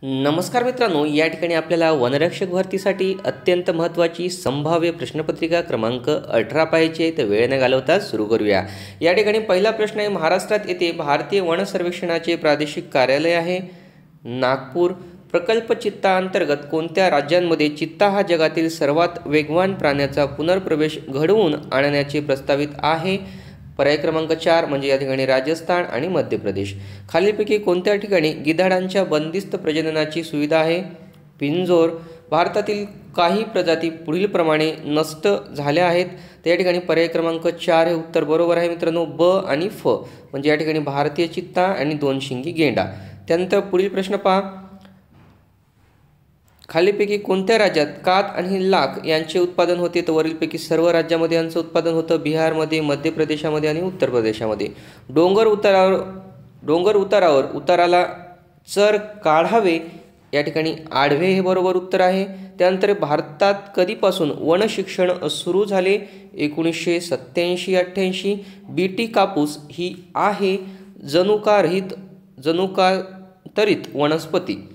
नमस्कार मित्रांनो, या ठिकाणी आपल्याला वनरक्षक भरतीसाठी अत्यंत महत्त्वाची संभाव्य प्रश्नपत्रिका क्रमांक 18 पाहायची आहे. तर वेळ न घालवता सुरू करूया. या ठिकाणी पहिला प्रश्न आहे, महाराष्ट्रात येथे भारतीय वन सर्वेक्षणाचे प्रादेशिक कार्यालय आहे नागपूर. प्रकल्प चित्ता अंतर्गत कोणत्या राज्यांमध्ये चित्ता हा जगातील सर्वात वेगवान प्राण्याचा पुनर्प्रवेश घडवून आणण्याचे प्रस्तावित आहे? पर्याय क्रमांक 4 म्हणजे या ठिकाणी राजस्थान आणि मध्य प्रदेश. खालीलपैकी कोणत्या ठिकाणी गिधाडांच्या बंदिस्त प्रजननाची सुविधा आहे? पिंजोर. भारतातील काही प्रजाती पुढीलप्रमाणे नष्ट झाल्या आहेत. तर या ठिकाणी पर्याय क्रमांक 4 हे उत्तर बरोबर आहे मित्रांनो. ब आणि फ म्हणजे या ठिकाणी भारतीय चित्ता आणि दोन शिंगी गेंडा. त्यानंतर पुढील प्रश्न पहा, खालीपैकी कोणत्या राज्यात कात आणि लाख यांचे उत्पादन होते? तर वरीलपैकी सर्व राज्यामध्ये यांचं उत्पादन होतं. बिहारमध्ये, मध्य प्रदेशामध्ये आणि उत्तर प्रदेशामध्ये. डोंगर उताराला चर काढावे, या ठिकाणी आडवे हे बरोबर उत्तर आहे. त्यानंतर भारतात कधीपासून वन शिक्षण सुरू झाले? 1987-88. बीटी कापूस ही आहे जनुकातरित वनस्पती.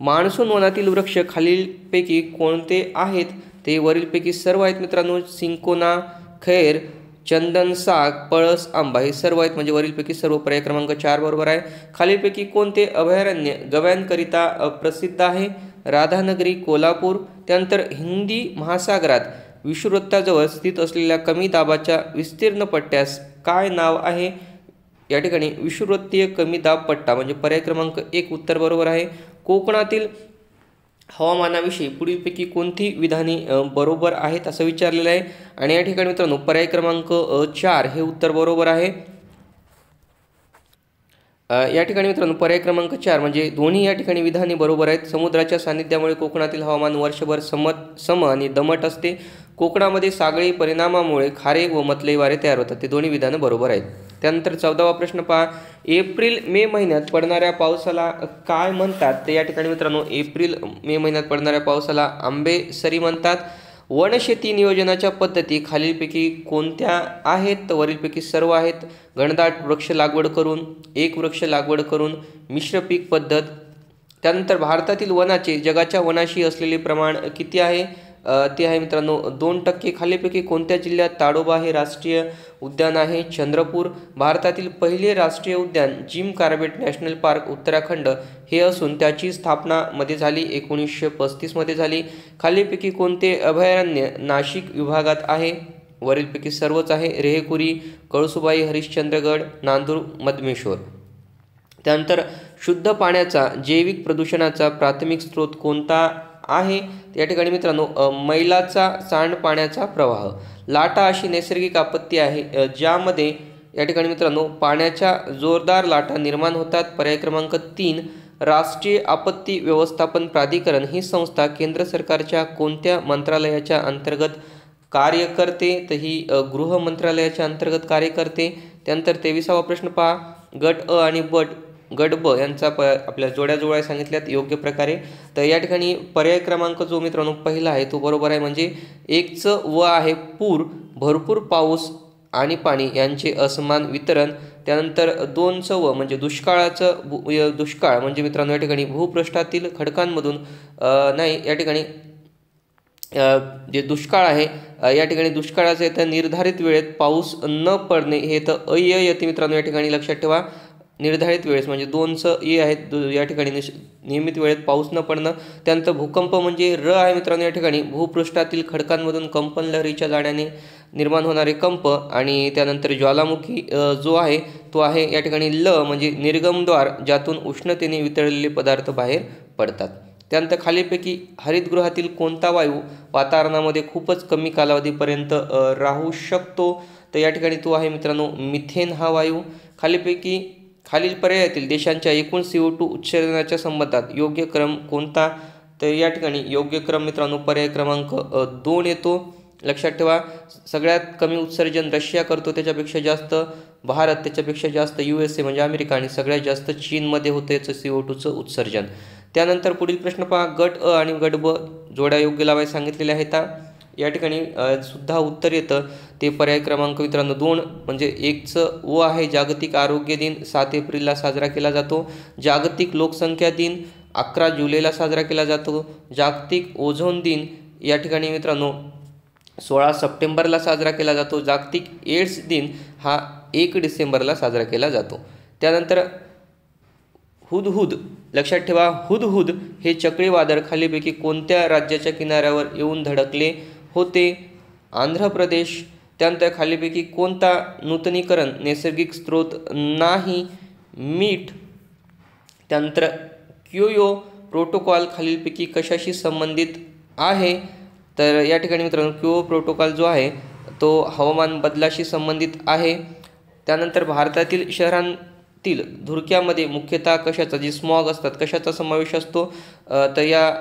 मान्सून वनातील वृक्ष खालीलपैकी कोणते आहेत? ते वरीलपैकी सर्व आहेत मित्रांनो. सिंकोना, खैर, चंदन, साग, पळस, आंबा हे सर्व आहेत म्हणजे वरीलपैकी सर्व. पर्याय क्रमांक 4 बरोबर आहे. खालीलपैकी कोणते अभयारण्य गव्यांकरिता प्रसिद्ध आहे? राधानगरी, कोल्हापूर. त्यानंतर हिंदी महासागरात विषुववृत्ताजवळ स्थित असलेल्या कमी दाबाच्या विस्तीर्ण पट्ट्यास काय नाव आहे? या ठिकाणी विषुववृत्तीय कमी दाब पट्टा म्हणजे पर्याय क्रमांक 1 उत्तर बरोबर आहे. कोकणातील हवामानाविषयी पुढीलपैकी कोणती विधाने बरोबर आहेत असं विचारलेलं आहे. आणि या ठिकाणी मित्रांनो पर्याय क्रमांक 4 हे उत्तर बरोबर आहे. या ठिकाणी मित्रांनो पर्याय क्रमांक 4 म्हणजे दोन्ही या ठिकाणी विधाने बरोबर आहेत. समुद्राच्या सानिध्यामुळे कोकणातील हवामान वर्षभर सम आणि दमट असते. कोकणामध्ये सागरी परिणामामुळे खारे व मतले वारे तयार होतात. ते दोन्ही विधानं बरोबर आहेत. त्यानंतर 14वा प्रश्न पहा, एप्रिल मे महिन्यात पडणाऱ्या पावसाला काय म्हणतात? तर या ठिकाणी मित्रांनो एप्रिल मे महिन्यात पडणाऱ्या पावसाला आंबेसरी म्हणतात. वनशेती नियोजनाच्या पद्धती खालीलपैकी कोणत्या आहेत? तर वरीलपैकी सर्व आहेत. घनदाट वृक्ष लागवड करून, एक वृक्ष लागवड करून, मिश्र पीक पद्धत. त्यानंतर भारतातील वनाचे जगाच्या वनाशी असलेले प्रमाण किती आहे? ते आहे मित्रांनो 2%. खालीपैकी कोणत्या जिल्ह्यात ताडोबा हे राष्ट्रीय उद्यान आहे? चंद्रपूर. भारतातील पहिले राष्ट्रीय उद्यान Jim Corbett national park Uttarakhand हे असून त्याची स्थापना मध्ये झाली 1935 मध्ये झाली. खालीपैकी कोणते अभयारण्य नाशिक विभागात आहे? वरीलपैकी सर्वच आहे. रेहकुरी, कळसुबाई, हरिश्चंद्रगड, नांदूर, मधमेश्वर. त्यानंतर शुद्ध पाण्याचा जैविक प्रदूषणाचा प्राथमिक स्रोत कोणता आहे? या ठिकाणी मित्रांनो मैलाचा सांडपाण्याचा प्रवाह. लाटा अशी नैसर्गिक आपत्ती आहे ज्यामध्ये या ठिकाणी मित्रांनो पाण्याच्या जोरदार लाटा निर्माण होतात. पर्याय क्रमांक 3 राष्ट्रीय आपत्ती व्यवस्थापन प्राधिकरण ही संस्था केंद्र सरकारच्या कोणत्या मंत्रालयाच्या अंतर्गत कार्य करते? तर ही गृह मंत्रालयाच्या अंतर्गत कार्य करते. त्यानंतर 23वा प्रश्न पहा, गट अ आणि गट ब यांचा आपल्या जोड्या सांगितल्यात योग्य प्रकारे. तर या ठिकाणी पर्याय क्रमांक जो मित्रांनो पहिला आहे तो बरोबर आहे. म्हणजे 1चं व आहे पूर, भरपूर पाऊस आणि पाणी यांचे असमान वितरण. त्यानंतर 2चं व म्हणजे दुष्काळ म्हणजे मित्रांनो या ठिकाणी भूपृष्ठातील खडकांमधून नाही, या ठिकाणी जे दुष्काळ आहे या ठिकाणी दुष्काळाचं येतं निर्धारित वेळेत पाऊस न पडणे हे तर येते मित्रांनो. या ठिकाणी लक्षात ठेवा निर्धारित वेळेस म्हणजे 2चं ए आहेत या ठिकाणी नियमित वेळेत पाऊस न पडणं. त्यानंतर भूकंप म्हणजे र आहे मित्रांनो. या ठिकाणी भूपृष्ठातील खडकांमधून कंपन लहरीच्या जाण्याने निर्माण होणारे कंप. आणि त्यानंतर ज्वालामुखी जो आहे तो आहे या ठिकाणी ल म्हणजे निर्गमद्वार ज्यातून उष्णतेने वितळलेले पदार्थ बाहेर पडतात. त्यानंतर खालीपैकी हरितगृहातील कोणता वायू वातावरणामध्ये खूपच कमी कालावधीपर्यंत राहू शकतो? तर या ठिकाणी तो आहे मित्रांनो मिथेन हा वायू. खालील पर्यायातील देशांच्या एकूण CO2 उत्सर्जनाच्या संबंधात योग्य क्रम कोणता? तर या ठिकाणी योग्य क्रम मित्रांनो पर्याय क्रमांक 2 येतो. लक्षात ठेवा सगळ्यात कमी उत्सर्जन रशिया करतो, त्याच्यापेक्षा जास्त भारत, त्याच्यापेक्षा जास्त USA म्हणजे अमेरिका आणि सगळ्यात जास्त चीनमध्ये होतं याचं CO2चं उत्सर्जन. त्यानंतर पुढील प्रश्न पहा, गट अ आणि गट ब जोड्या योग्य लावायला सांगितलेल्या आहेत. या ठिकाणी सुद्धा उत्तर येतं ते पर्याय क्रमांक मित्रांनो 2 म्हणजे 1चं व आहे. जागतिक आरोग्य दिन 7 एप्रिलला साजरा केला जातो. जागतिक लोकसंख्या दिन 11 जुलैला साजरा केला जातो. जागतिक ओझोन दिन या ठिकाणी मित्रांनो 16 सप्टेंबरला साजरा केला जातो. जागतिक एड्स दिन हा 1 डिसेंबरला साजरा केला जातो. त्यानंतर हुदहुद, लक्षात ठेवा, हुदहुद हे चक्रीवादळ खालीपैकी कोणत्या राज्याच्या किनाऱ्यावर येऊन धडकले होते? आंध्र प्रदेश. त्यानंतर खालीपैकी कोणता नूतनीकरण नैसर्गिक स्रोत नाही? मीठ. त्यानंतर क्योयो प्रोटोकॉल खालीलपैकी कशाशी संबंधित आहे? तर या ठिकाणी मित्रांनो क्योयो प्रोटोकॉल जो आहे तो हवामान बदलाशी संबंधित आहे. त्यानंतर भारतातील शहरांतील धुरक्यामध्ये मुख्यतः कशाचा, जे स्मॉग असतात, कशाचा समावेश असतो? तर या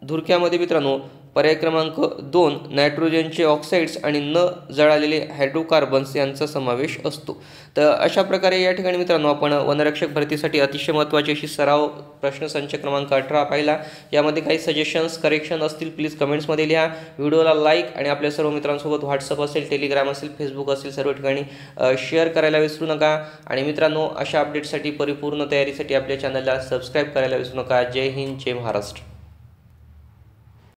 धुरक्यामध्ये मित्रांनो पर्याय क्रमांक 2 नायट्रोजनचे ऑक्साईड्स आणि न जळालेले हायड्रोकार्बन्स यांचा समावेश असतो. तर अशा प्रकारे या ठिकाणी मित्रांनो आपण वनरक्षक भरतीसाठी अतिशय महत्त्वाची अशी सराव प्रश्नसंच क्रमांक 18 पाहिला. यामध्ये काही सजेशन्स, करेक्शन असतील प्लीज कमेंट्समध्ये लिहा. व्हिडिओला लाईक आणि आपल्या सर्व मित्रांसोबत व्हॉट्सअप असेल, टेलिग्राम असेल, फेसबुक असेल, सर्व ठिकाणी शेअर करायला विसरू नका. आणि मित्रांनो अशा अपडेट्ससाठी, परिपूर्ण तयारीसाठी आपल्या चॅनलला सबस्क्राईब करायला विसरू नका. जय हिंद, जय महाराष्ट्र.